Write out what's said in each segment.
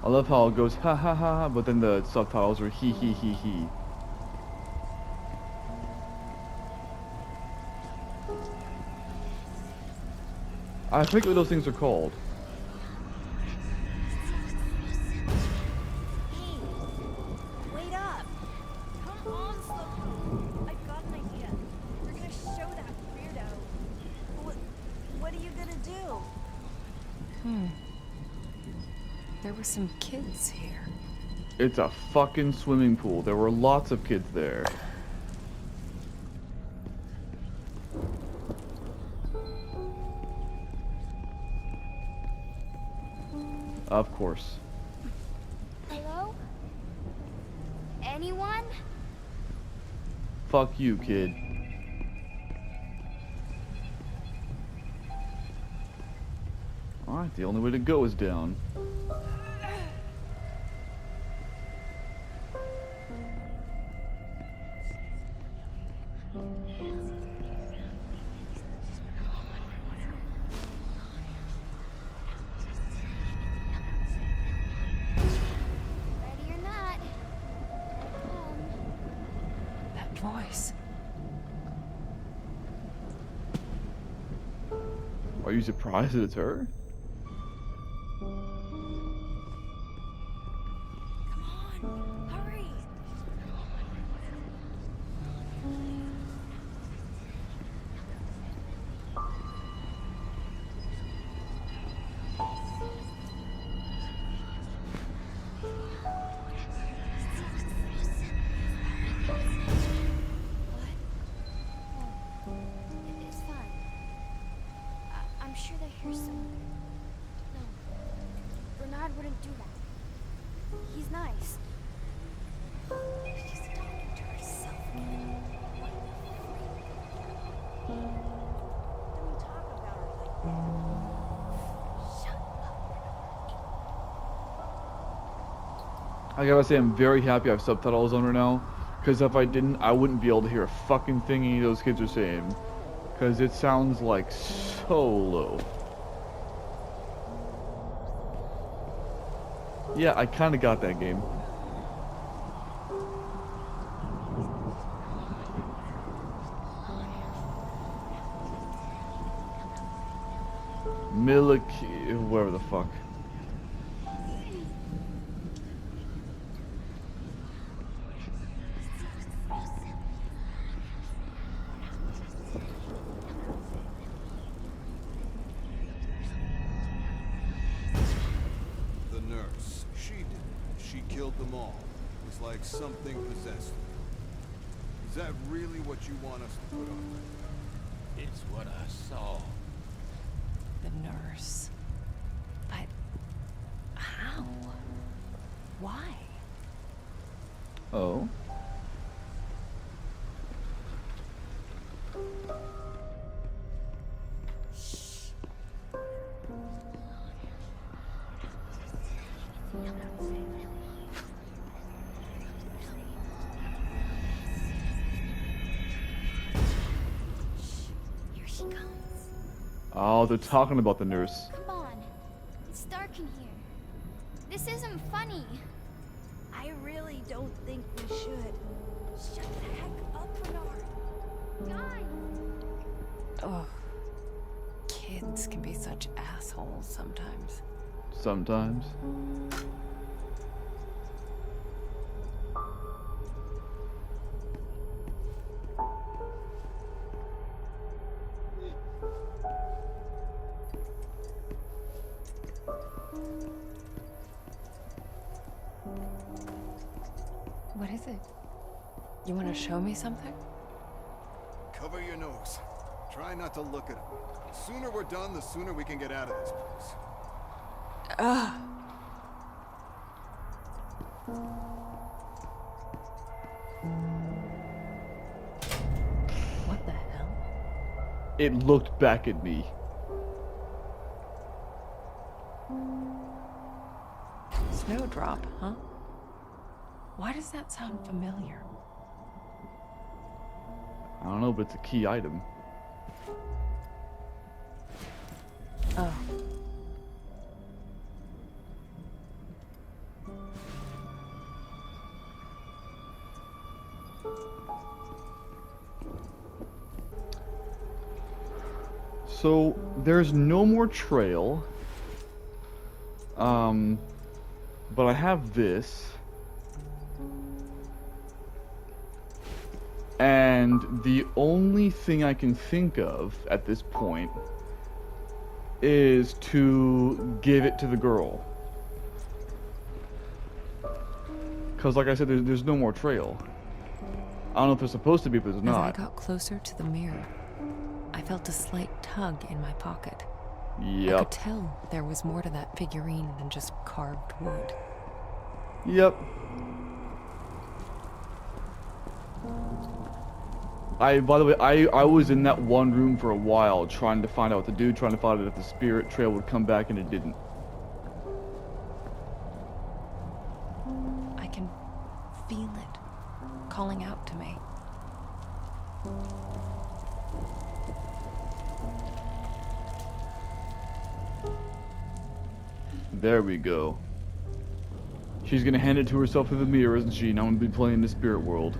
I love how it goes ha ha ha ha, but then the subtitles are he he he he. I forget what those things are called. Hey, wait up! Come on, Slowpoke. I've got an idea. We're gonna show that weirdo. What are you gonna do? There were some kids here. It's a fucking swimming pool. There were lots of kids there. Of course. Hello? Anyone? Fuck you, kid. Alright, the only way to go is down. Ready or not. That voice. Are you surprised that it's her? Come on, hurry! It's fine. I'm sure they're here somewhere. No, Bernard wouldn't do that. He's nice. She's talking to herself again. Don't talk about her like that. Shut up. I gotta say, I'm very happy I have subtitles on right now. Because if I didn't, I wouldn't be able to hear a fucking thing any of those kids are saying. Because it sounds like so low. Yeah, I kind of got that game. Whatever the fuck. The nurse. She did it. She killed them all. It was like something possessed them. Is that really what you want us to put on? It's what I saw. The nurse. But how? Why? Oh. Here she comes. Oh, they're talking about the nurse. Come on. It's dark in here. This isn't funny. I really don't think we should. Shut the heck up, Bernard. Guys! Ugh. Kids can be such assholes sometimes. Sometimes. What is it? You want to show me something? Cover your nose. Try not to look at him. The sooner we're done, the sooner we can get out of this place. Ugh. What the hell? It looked back at me. Snowdrop, huh? Why does that sound familiar? I don't know, but it's a key item. Oh. So there's no more trail. But I have this. And the only thing I can think of at this point is to give it to the girl. Because like I said, there's no more trail. I don't know if there's supposed to be, but there's not. As I got closer to the mirror, I felt a slight tug in my pocket. I Yep. could tell there was more to that figurine than just carved wood. Yep. By the way, I was in that one room for a while trying to find out what to do, trying to find out if the spirit trail would come back, and it didn't. I can feel it calling out to me. There we go. She's gonna hand it to herself in the mirror, isn't she? Now I'm gonna be playing the spirit world.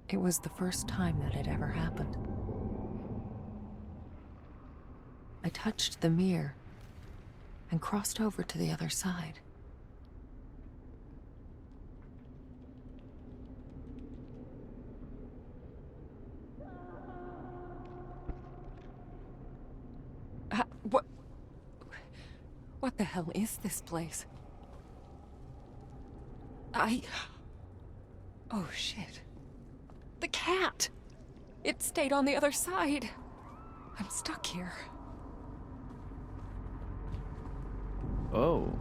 It was the first time that had ever happened. I touched the mirror and crossed over to the other side. What the hell is this place? Oh shit. The cat! It stayed on the other side. I'm stuck here. Oh.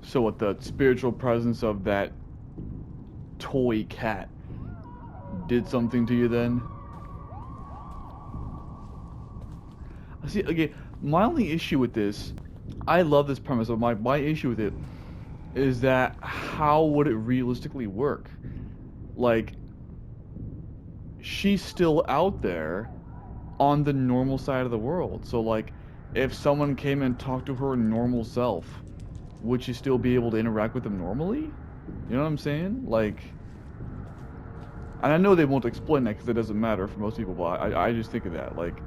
So what, the spiritual presence of that toy cat did something to you then? See, again, my only issue with this, I love this premise, but my issue with it is that how would it realistically work? Like, she's still out there on the normal side of the world. So, like, if someone came and talked to her normal self, would she still be able to interact with them normally? You know what I'm saying? Like, and I know they won't explain that because it doesn't matter for most people, but I just think of that, like,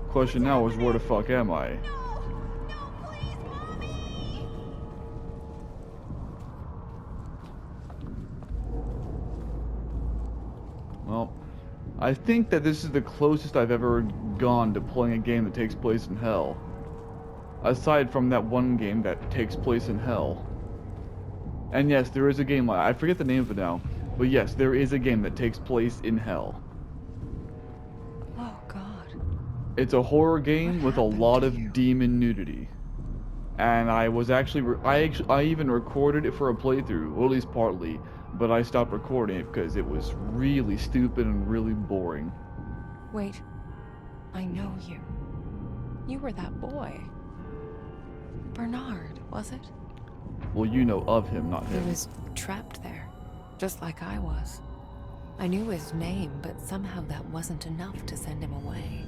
question now is where the fuck am I? No, please, Mommy! Well, I think that this is the closest I've ever gone to playing a game that takes place in hell. Aside from that one game that takes place in hell. And yes, there is a game, I forget the name of it now, but yes, there is a game that takes place in hell. Oh god. It's a horror game with a happened lot to of you? demon nudity. And I was actually, I even recorded it for a playthrough, or at least partly, but I stopped recording it because it was really stupid and really boring. Wait. I know you. You were that boy. Bernard, was it? Well, you know of him, not He him. was trapped there, just like I was. I knew his name, but somehow that wasn't enough to send him away.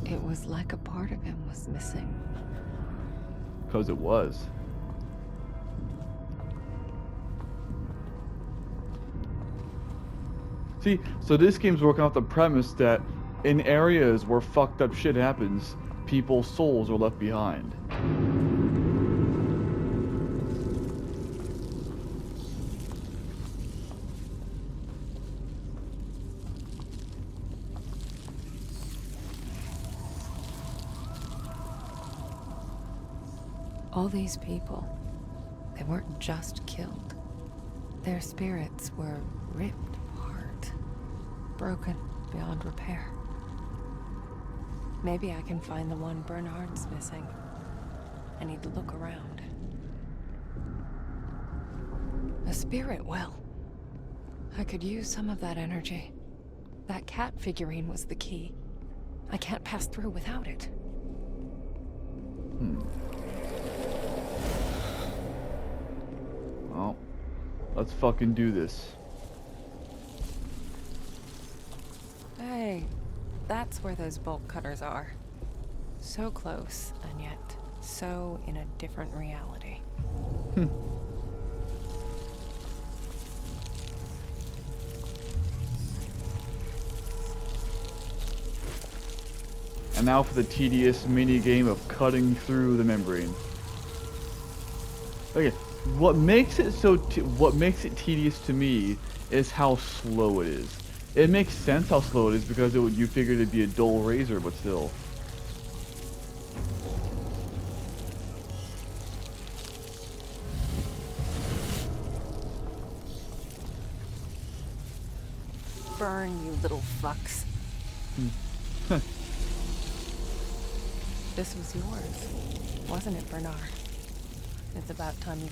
It was like a part of him was missing. Because it was. See, so this game's working off the premise that in areas where fucked up shit happens, people's souls are left behind. All these people, they weren't just killed. Their spirits were ripped apart, broken beyond repair. Maybe I can find the one Bernard's missing. I need to look around. A spirit well. I could use some of that energy. That cat figurine was the key. I can't pass through without it. Well, let's fucking do this. Hey, that's where those bolt cutters are. So close, and yet so in a different reality. And now for the tedious mini game of cutting through the membrane. Okay, what makes it tedious to me is how slow it is. It makes sense how slow it is because you figured it'd be a dull razor, but still. Burn, you little fucks. This was yours, wasn't it, Bernard? It's about time you...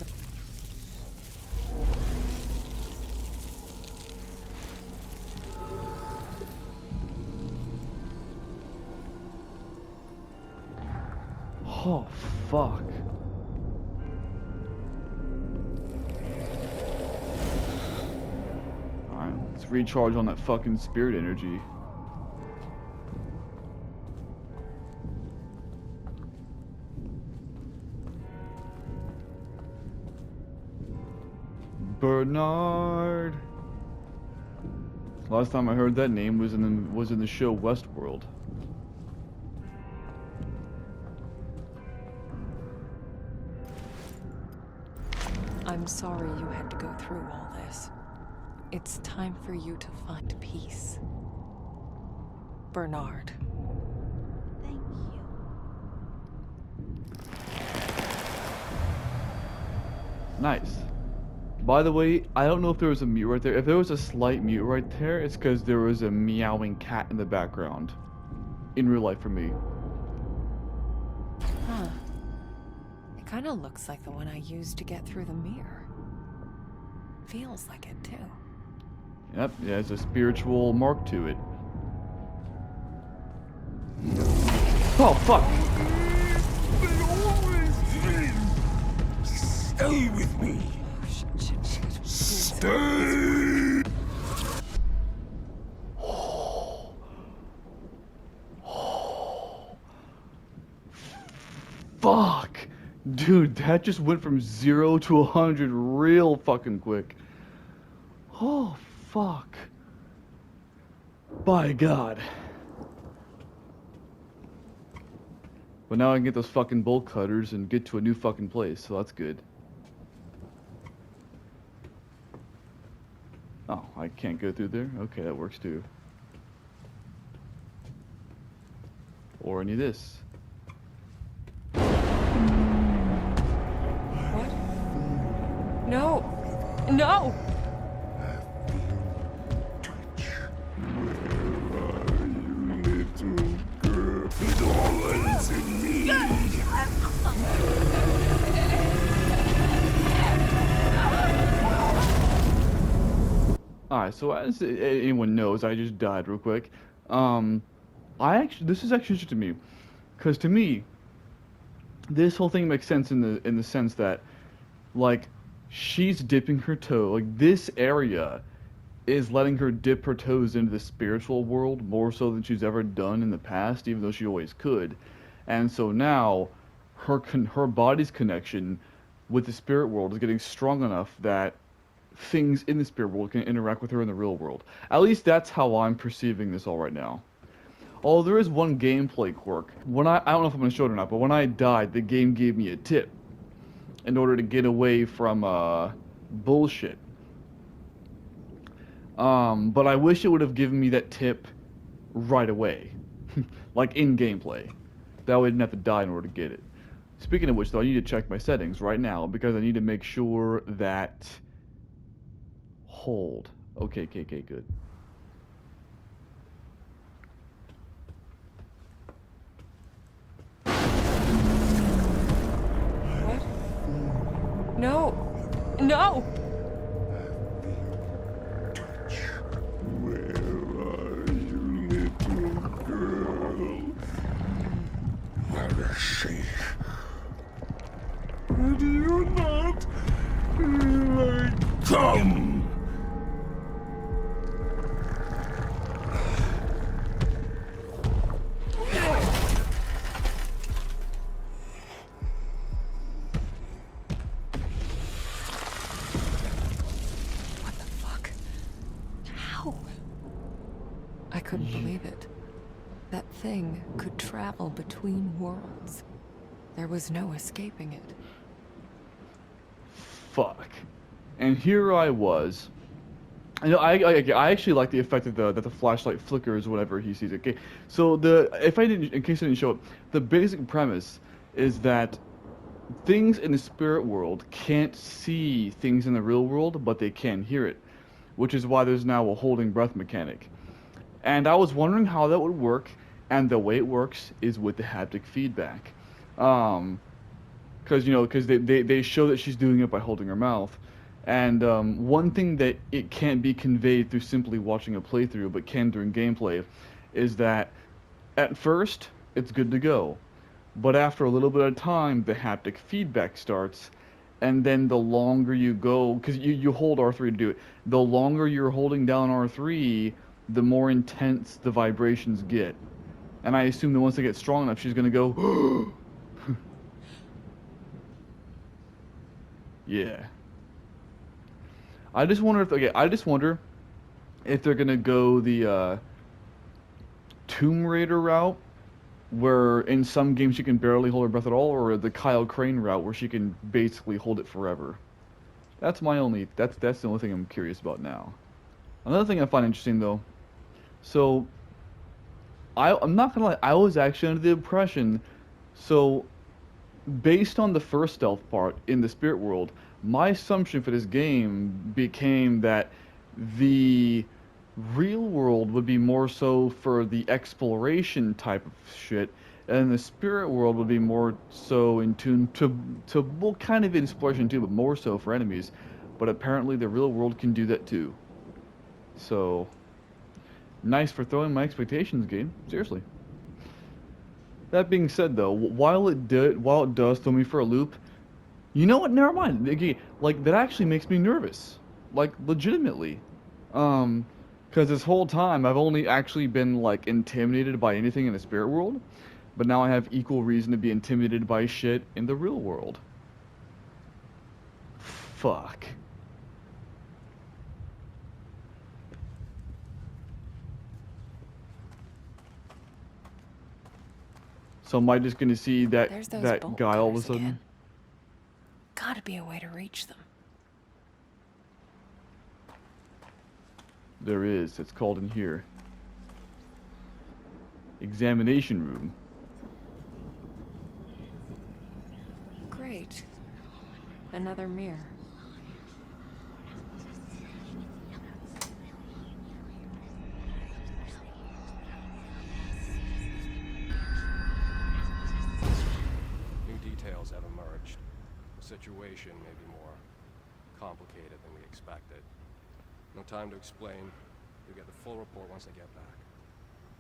Oh, fuck. Alright, let's recharge on that fucking spirit energy. Bernard. Last time I heard that name was in the show Westworld. I'm sorry you had to go through all this. It's time for you to find peace. Bernard. Thank you. Nice. By the way, I don't know if there was a mute right there. If there was a slight mute right there, it's because there was a meowing cat in the background. In real life for me. Huh. It kind of looks like the one I used to get through the mirror. Feels like it, too. Yep, it has a spiritual mark to it. Oh, fuck! Stay with me. Stay. Fuck! Dude, that just went from 0 to 100 real fucking quick. Oh, fuck. By God. But now I can get those fucking bolt cutters and get to a new fucking place, so that's good. Oh, I can't go through there? Okay, that works too. Or any of this. What? No! No! Alright, so as anyone knows, I just died real quick. This is actually interesting to me, because to me, this whole thing makes sense in the sense that, like, she's dipping her toe. Like, this area is letting her dip her toes into the spiritual world more so than she's ever done in the past, even though she always could. And so now, her body's connection with the spirit world is getting strong enough that things in the spirit world can interact with her in the real world. At least that's how I'm perceiving this all right now. Although there is one gameplay quirk. When I don't know if I'm going to show it or not, but when I died, the game gave me a tip in order to get away from bullshit. But I wish it would have given me that tip right away. Like in gameplay. That way I didn't have to die in order to get it. Speaking of which, though, I need to check my settings right now because I need to make sure that... Hold. Okay, good. What? No! No! Come! What the fuck? How? I couldn't believe it. That thing could travel between worlds. There was no escaping it. Fuck. And here I was. You know, I actually like the effect that the flashlight flickers whenever he sees it. Okay, so in case I didn't show it, the basic premise is that things in the spirit world can't see things in the real world, but they can hear it, which is why there's now a holding breath mechanic. And I was wondering how that would work, and the way it works is with the haptic feedback. Because they show that she's doing it by holding her mouth. And one thing that it can't be conveyed through simply watching a playthrough, but can during gameplay, is that at first it's good to go, but after a little bit of time, the haptic feedback starts, and then the longer you go, because you hold R3 to do it, the longer you're holding down R3, the more intense the vibrations get. And I assume that once they get strong enough, she's gonna go, yeah. I just wonder if they're gonna go the Tomb Raider route, where in some games she can barely hold her breath at all, or the Kyle Crane route where she can basically hold it forever. That's the only thing I'm curious about now. Another thing I find interesting though, so I'm not gonna lie, I was actually under the impression, so based on the first stealth part in the spirit world, my assumption for this game became that the real world would be more so for the exploration type of shit, and the spirit world would be more so in tune to well, kind of exploration too, but more so for enemies. But apparently the real world can do that too. So nice for throwing my expectations, game. Seriously. That being said, though, while it does throw me for a loop, you know what? Never mind. Okay, like that actually makes me nervous, like legitimately, because this whole time I've only actually been like intimidated by anything in the spirit world, but now I have equal reason to be intimidated by shit in the real world. Fuck. So am I just gonna see There's those that bolt guy all of a cutters sudden? again. Gotta be a way to reach them. There is. It's called in here. Examination room. Great. Another mirror. New details have emerged. The situation may be more complicated than we expected. No time to explain. You'll get the full report once I get back.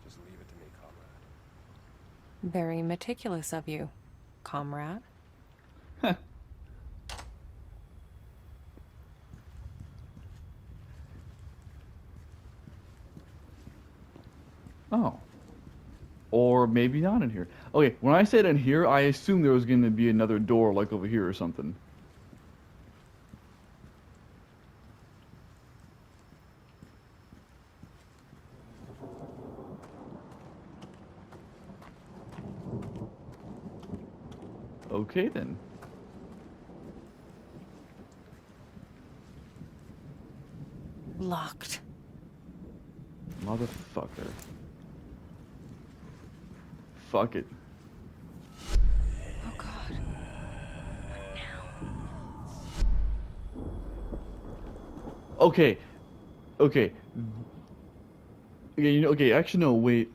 Just leave it to me, comrade. Very meticulous of you, comrade. Oh. Or maybe not in here. Okay, when I said in here, I assumed there was going to be another door like over here or something. Okay then. Locked. Motherfucker. Fuck it. Oh god. Okay. Okay. Okay, okay, actually no, wait.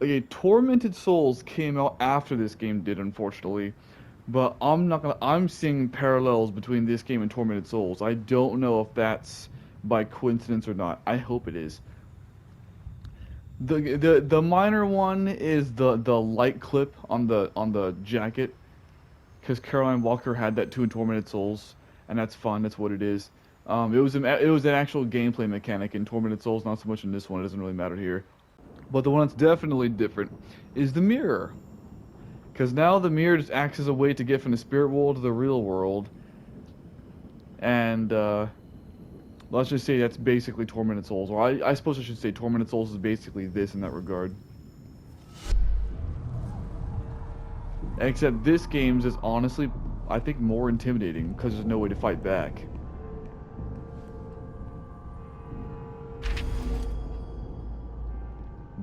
Okay, Tormented Souls came out after this game did, unfortunately. But I'm seeing parallels between this game and Tormented Souls. I don't know if that's by coincidence or not. I hope it is. The minor one is the light clip on the jacket, because Caroline Walker had that too in Tormented Souls, and that's fun. That's what it is. It was an actual gameplay mechanic in Tormented Souls, not so much in this one. It doesn't really matter here. But the one that's definitely different is the mirror. Because now the mirror just acts as a way to get from the spirit world to the real world. And, let's just say that's basically Tormented Souls. Or I suppose I should say Tormented Souls is basically this in that regard. Except this game's is honestly, I think, more intimidating because there's no way to fight back.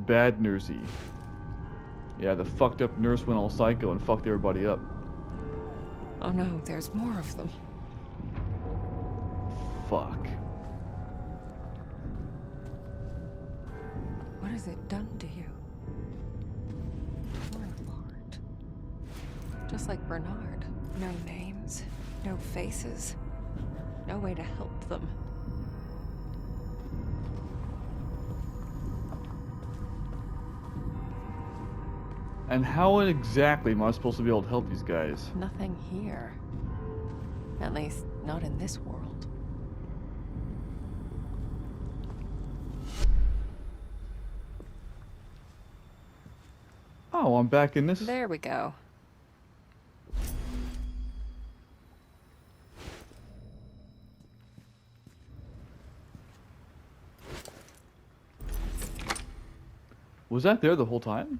Bad nursey. Yeah, the fucked up nurse went all psycho and fucked everybody up. Oh no, there's more of them. Fuck. What has it done to you? Torn apart. Just like Bernard. No names, no faces, no way to help them. And how exactly am I supposed to be able to help these guys? Nothing here. At least, not in this world. Oh, I'm back in this. There we go. Was that there the whole time?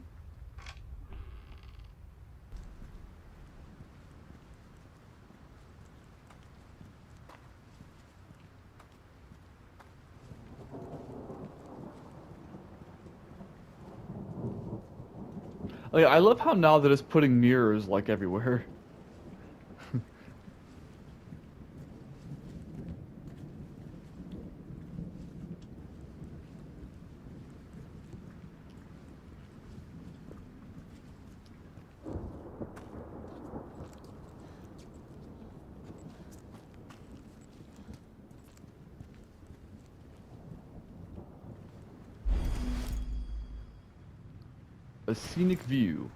Like, I love how now that it's putting mirrors like everywhere. A scenic view.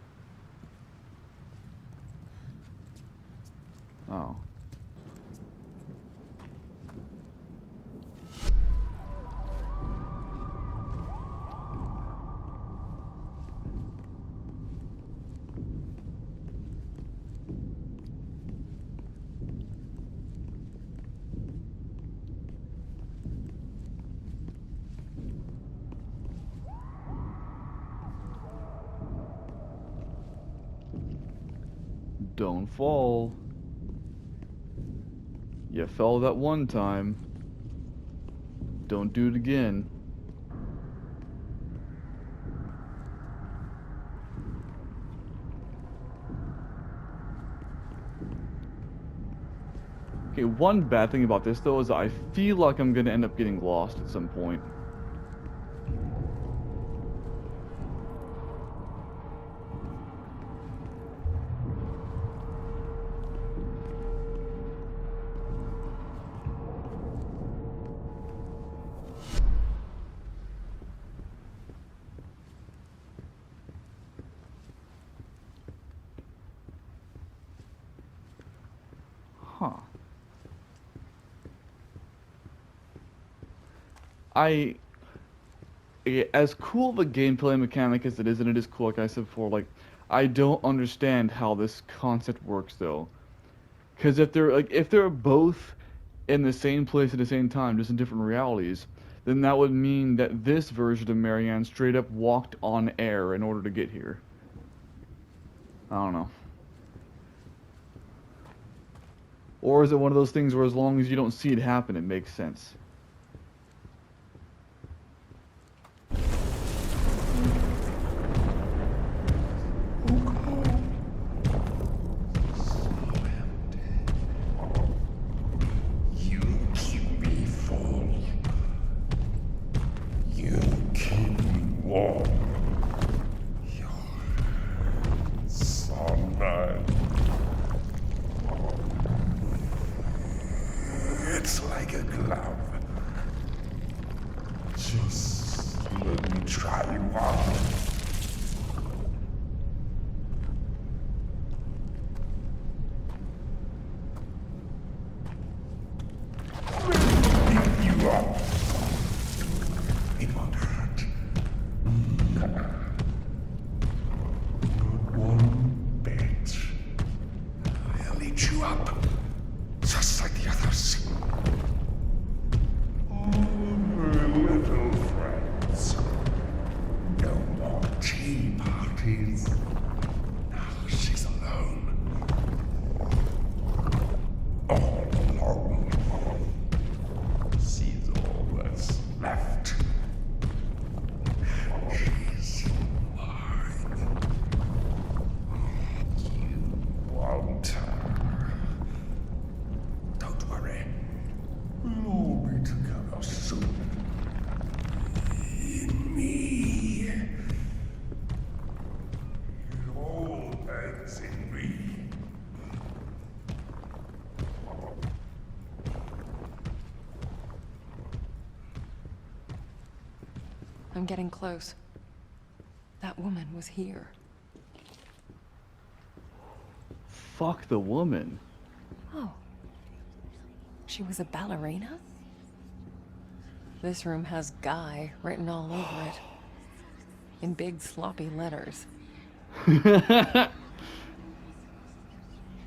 Oh. Don't fall. You fell that one time. Don't do it again. Okay, one bad thing about this though is I feel like I'm gonna end up getting lost at some point. Huh. As cool of a gameplay mechanic as it is, and it is cool, like I said before, like, I don't understand how this concept works though. Because if they're both in the same place at the same time, just in different realities, then that would mean that this version of Marianne straight up walked on air in order to get here. I don't know. Or is it one of those things where as long as you don't see it happen, it makes sense? You keep me full. You keep me warm. Your hands on mine. It's like a glove. Just let me try you on. I'm getting close. That woman was here. Fuck the woman. Oh. She was a ballerina? This room has Guy written all over it. In big sloppy letters.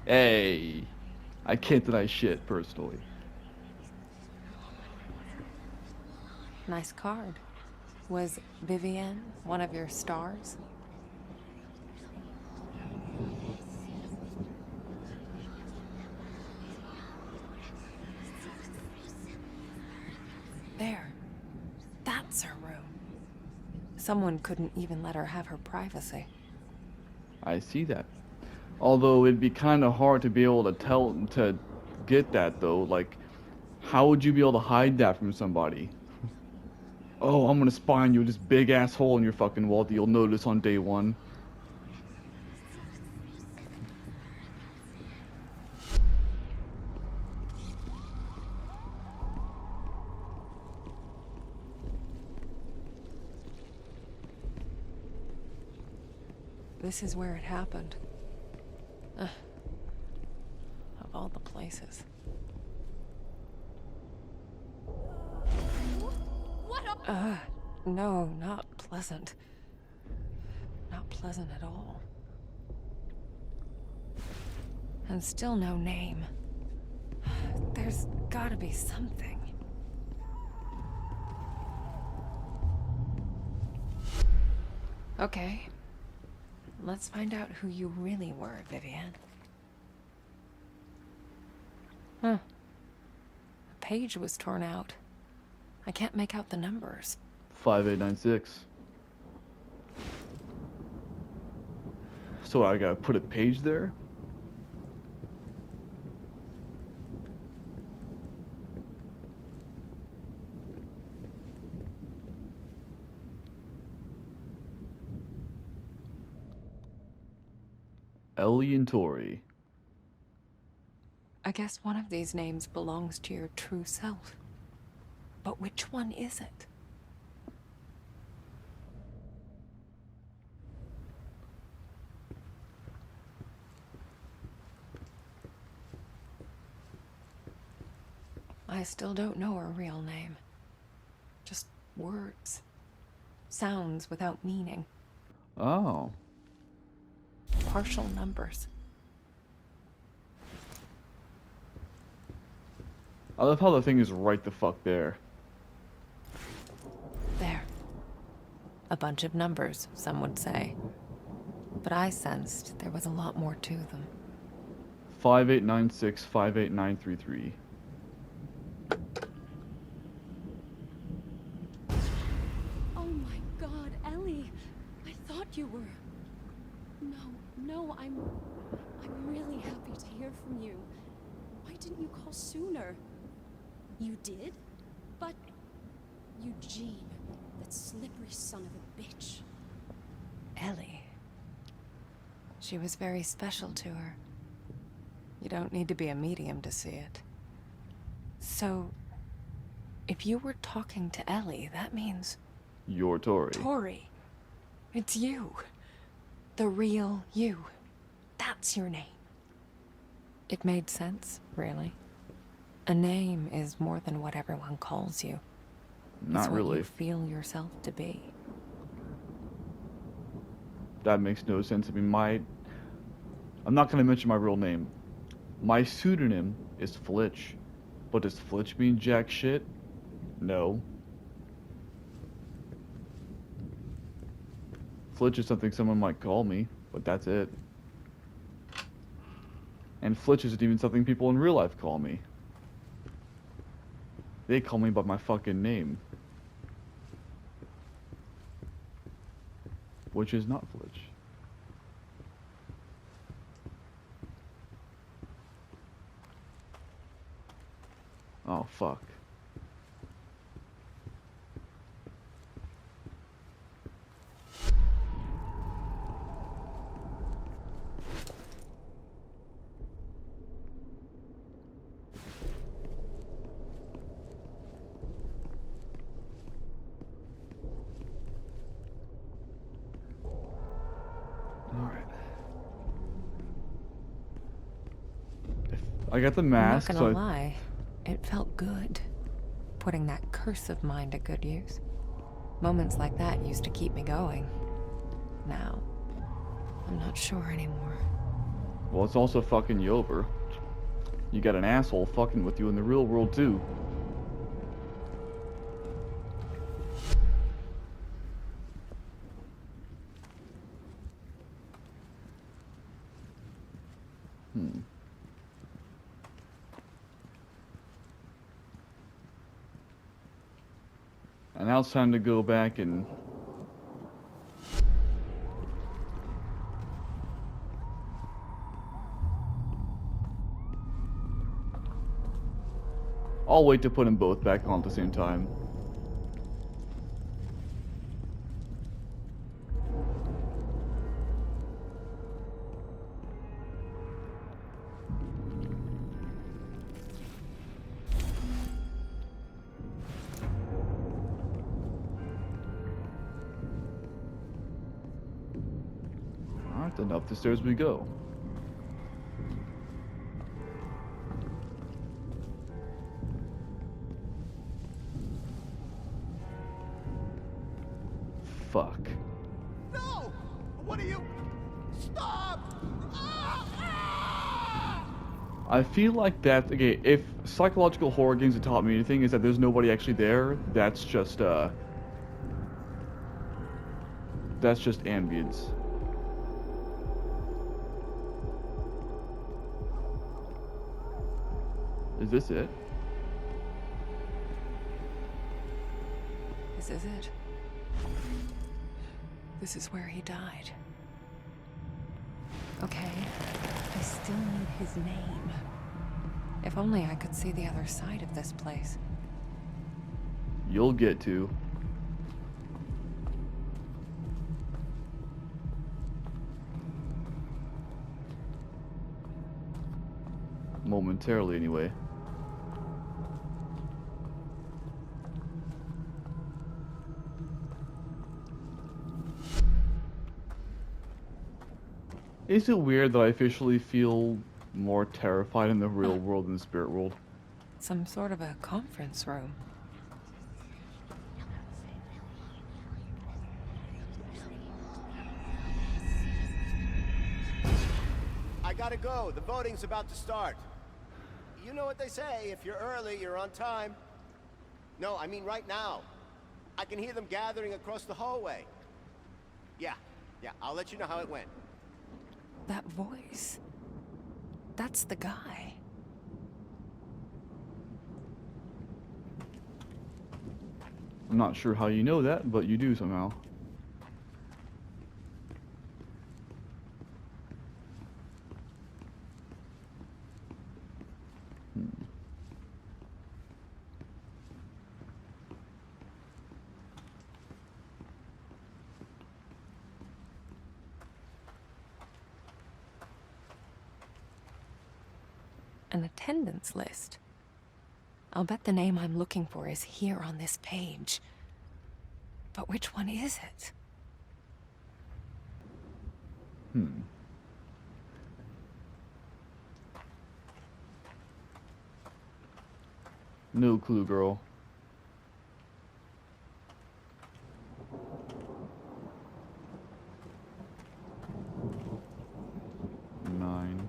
Hey, I can't deny shit, personally. Nice card. Was Vivienne one of your stars? There. That's her room. Someone couldn't even let her have her privacy. I see that. Although it'd be kind of hard to be able to get that though. Like, how would you be able to hide that from somebody? Oh, I'm gonna spy on you with this big ass hole in your fucking wall that you'll notice on day one. This is where it happened. Of all the places. What a... No, not pleasant. Not pleasant at all. And still no name. There's gotta be something. Okay. Let's find out who you really were, Vivienne. Huh. The page was torn out. I can't make out the numbers. 5896. So I gotta put a page there? Ellie and Tori. I guess one of these names belongs to your true self. But which one is it? I still don't know her real name. Just words. Sounds without meaning. Oh. Partial numbers. I love how the thing is right the fuck there. There. A bunch of numbers, some would say. But I sensed there was a lot more to them. 5896 58933. Oh my god, Ellie. I thought you were... No, I'm really happy to hear from you. Why didn't you call sooner? You did? But... Eugene, that slippery son of a bitch. Ellie. She was very special to her. You don't need to be a medium to see it. So, if you were talking to Ellie, that means... You're Tori. Tori. It's you. The real you. That's your name. It made sense, really. A name is more than what everyone calls you. Not It's what really. you feel yourself to be. That makes no sense. I mean, I'm not gonna mention my real name. My pseudonym is Flitch. But does Flitch mean jack shit? No. Flitch is something someone might call me, but that's it. And Flitch isn't even something people in real life call me. They call me by my fucking name. Which is not Flitch. Oh, fuck. I got the I'm not mask, gonna so lie, it felt good. Putting that curse of mine to good use. Moments like that used to keep me going. Now, I'm not sure anymore. well, it's also fucking you over. You got an asshole fucking with you in the real world too. And now it's time to go back and... I'll wait to put them both back on at the same time. Alright, then up the stairs we go. Fuck. No! What are you... Stop! Ah! Ah! I feel like that, okay, if psychological horror games have taught me anything, is that there's nobody actually there. That's just ambience. Is this it? This is it. This is where he died. Okay, I still need his name. If only I could see the other side of this place. You'll get to. Momentarily, anyway. Is it weird that I officially feel more terrified in the real world than the spirit world? Some sort of a conference room. I gotta go. The voting's about to start. You know what they say, if you're early, you're on time. No, I mean right now. I can hear them gathering across the hallway. Yeah, I'll let you know how it went. That voice. That's the guy. I'm not sure how you know that, but you do somehow. An attendance list. I'll bet the name I'm looking for is here on this page. But which one is it? No clue, girl. Nine.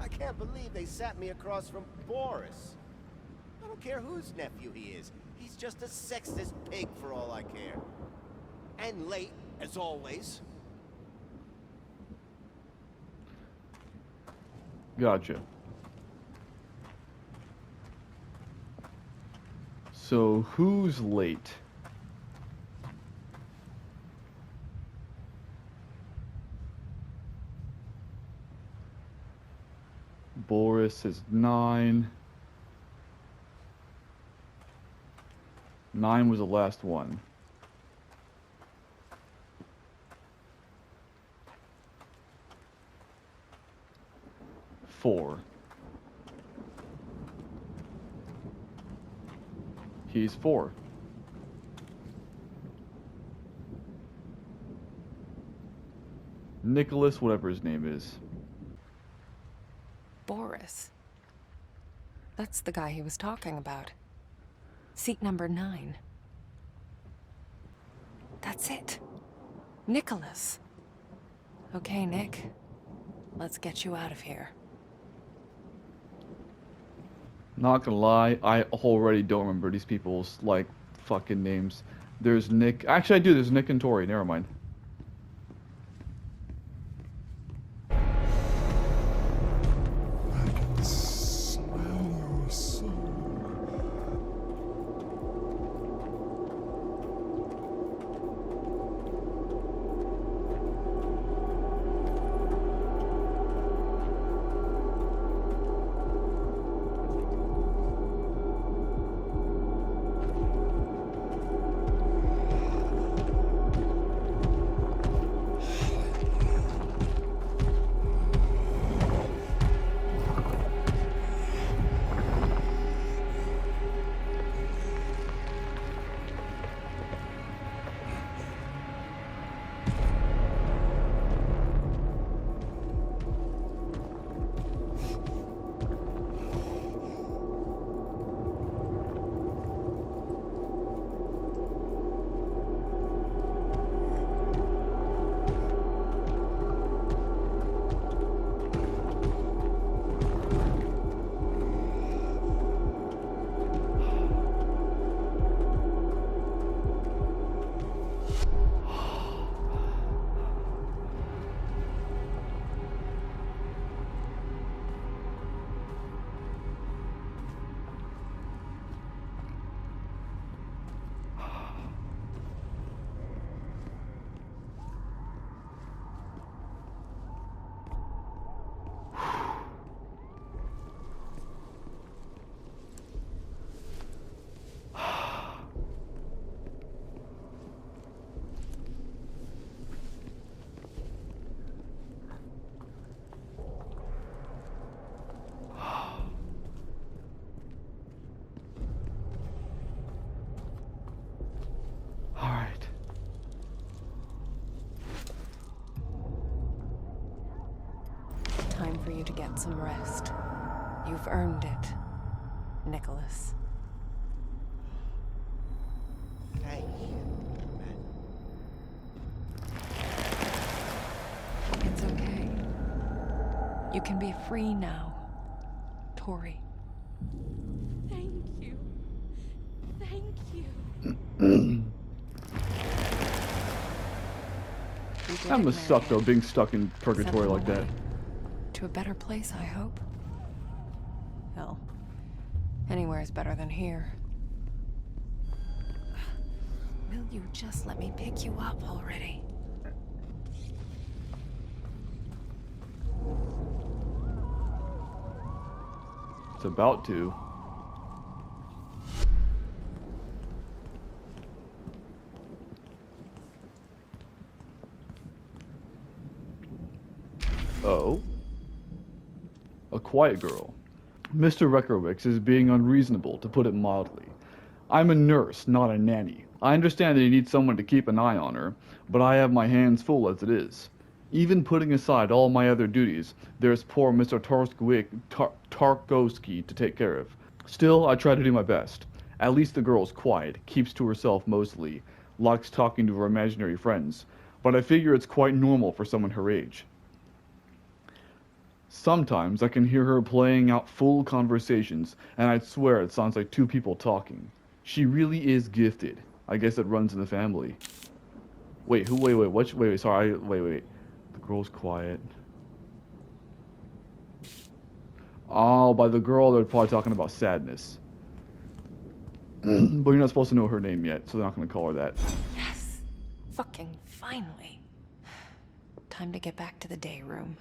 I can't believe they sat me across from Boris. I don't care whose nephew he is. He's just a sexist pig for all I care. And late, as always. Gotcha. So, who's late? Boris is 9. 9 was the last one. 4. He's 4. Nicholas, whatever his name is. Boris. That's the guy he was talking about. Seat number 9. That's it. Nicholas. Okay, Nick. Let's get you out of here. Not gonna lie, I already don't remember these people's, like, fucking names. There's Nick. Actually, I do. There's Nick and Tori. Never mind. I can smell your soul. Alright. Time for you to get some rest. You've earned it, Nicholas. Thank you. It's okay. You can be free now, Tori. Thank you. Thank you. You did That it, must suck, though, Marianne. being stuck in purgatory Sent them like that. away. To a better place, I hope. Hell, anywhere is better than here. Will you just let me pick you up already? It's about to. Oh. A quiet girl. Mr. Reckerwicks is being unreasonable, to put it mildly. I'm a nurse, not a nanny. I understand that you need someone to keep an eye on her, but I have my hands full as it is. Even putting aside all my other duties, there's poor Mr. Tarkowski to take care of. Still, I try to do my best. At least the girl's quiet, keeps to herself mostly, likes talking to her imaginary friends, but I figure it's quite normal for someone her age. Sometimes I can hear her playing out full conversations, and I'd swear it sounds like two people talking. She really is gifted. I guess it runs in the family. Wait, sorry, wait. The girl's quiet. Oh, by the girl, they're probably talking about sadness. But you're not supposed to know her name yet, so they're not going to call her that. Yes! Fucking finally. Time to get back to the day room.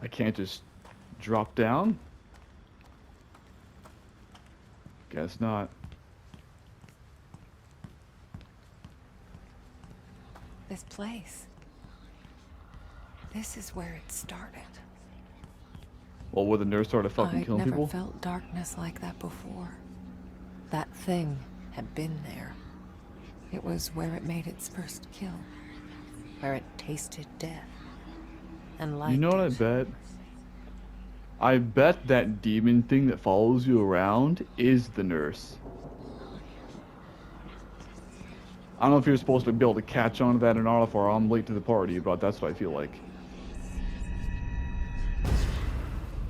I can't just drop down? Guess not. This place place. This is where it started. Well, where the nurse started fucking I'd killing never people? felt darkness like that before. That thing had been there. It was where it made its first kill. Where it tasted death. And liked You know what I bet? I bet that demon thing that follows you around is the nurse. I don't know if you're supposed to be able to catch on to that or not, if I'm late to the party, but that's what I feel like.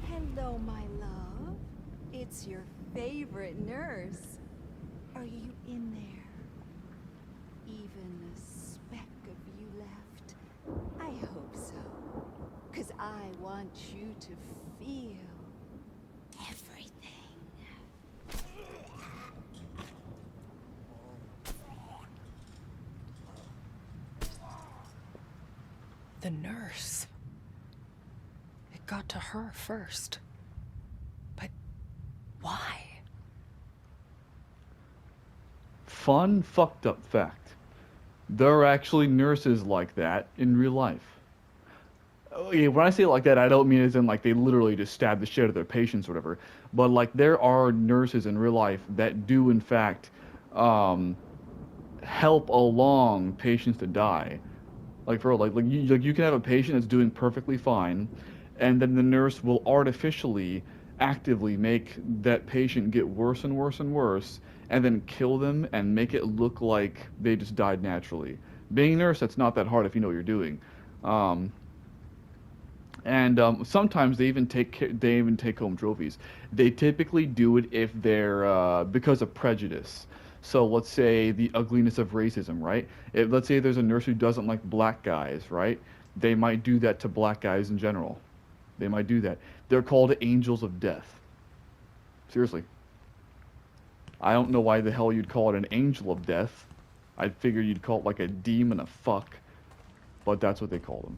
Hello, my love. It's your favorite nurse. Are you in there? Even a speck of you left? I hope so. 'Cause I want you to feel everything. The nurse. It got to her first. But why? Fun, fucked up fact. There are actually nurses like that in real life. Okay, when I say it like that, I don't mean as in like they literally just stab the shit out of their patients or whatever. But like there are nurses in real life that do in fact help along patients to die. Like for real, like you can have a patient that's doing perfectly fine, and then the nurse will artificially, actively make that patient get worse and worse and worse, and then kill them and make it look like they just died naturally. Being a nurse, that's not that hard if you know what you're doing. Sometimes they even take home trophies. They typically do it if they're because of prejudice. So let's say the ugliness of racism, right? Let's say there's a nurse who doesn't like black guys, right? They might do that to black guys in general. They might do that. They're called angels of death. Seriously. I don't know why the hell you'd call it an angel of death. I figured you'd call it like a demon of fuck. But that's what they call them.